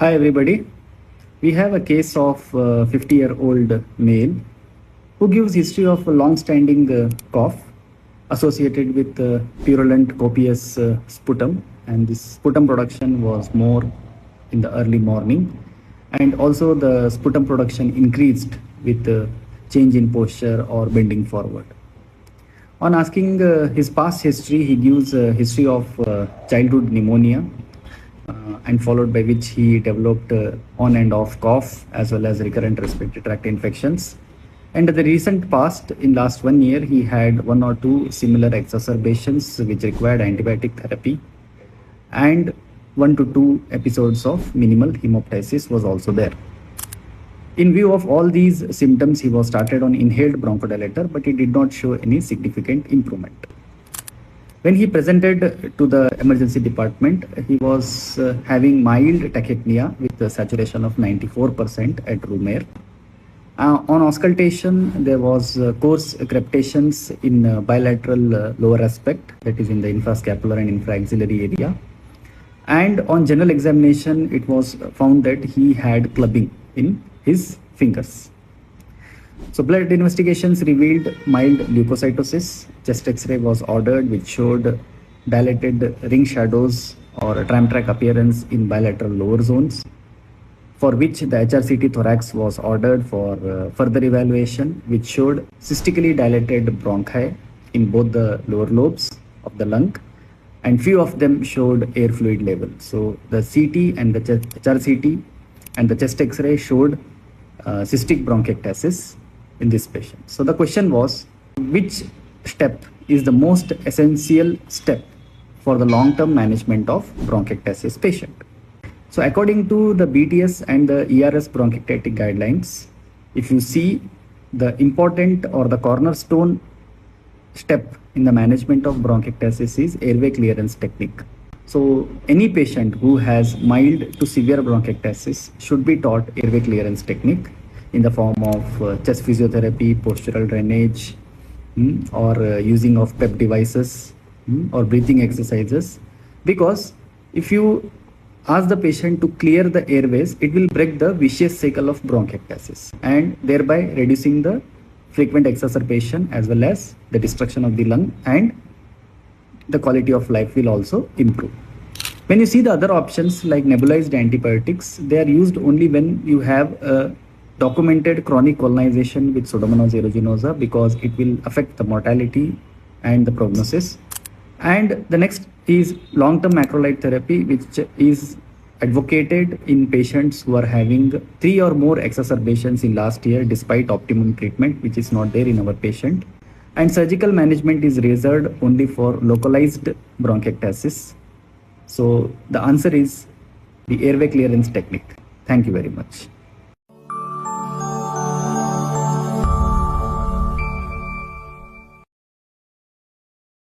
Hi everybody. We have a case of 50-year-old male who gives history of a long-standing cough associated with purulent copious sputum, and this sputum production was more in the early morning, and also the sputum production increased with change in posture or bending forward. On asking his past history, he gives a history of childhood pneumonia, and followed by which he developed on and off cough as well as recurrent respiratory tract infections. And in the recent past, in last 1 year, he had 1 or 2 similar exacerbations which required antibiotic therapy, and 1 to 2 episodes of minimal hemoptysis was also there. In view of all these symptoms, he was started on inhaled bronchodilator, but he did not show any significant improvement. When he presented to the emergency department, he was having mild tachypnea with a saturation of 94% at room air. On auscultation, there was coarse crepitations in bilateral lower aspect, that is in the infrascapular and infraaxillary area. And on general examination, it was found that he had clubbing in his fingers. So blood investigations revealed mild leukocytosis. Chest X-ray was ordered, which showed dilated ring shadows or tram track appearance in bilateral lower zones, for which the HRCT thorax was ordered for further evaluation, which showed cystically dilated bronchi in both the lower lobes of the lung, and few of them showed air fluid level. So the CT and the HRCT and the chest X-ray showed cystic bronchiectasis in this patient. So the question was, which step is the most essential step for the long-term management of bronchiectasis patient? So according to the BTS and the ERS bronchiectatic guidelines, if you see, the important or the cornerstone step in the management of bronchiectasis is airway clearance technique. So any patient who has mild to severe bronchiectasis should be taught airway clearance technique in the form of chest physiotherapy, postural drainage, or using of PEP devices, or breathing exercises. Because if you ask the patient to clear the airways, it will break the vicious cycle of bronchiectasis and thereby reducing the frequent exacerbation as well as the destruction of the lung, and the quality of life will also improve. When you see the other options like nebulized antibiotics, they are used only when you have a documented chronic colonization with Pseudomonas aeruginosa, because it will affect the mortality and the prognosis. And the next is long-term macrolide therapy, which is advocated in patients who are having 3 or more exacerbations in last year despite optimum treatment, which is not there in our patient. And surgical management is reserved only for localized bronchiectasis. So the answer is the airway clearance technique. Thank you very much.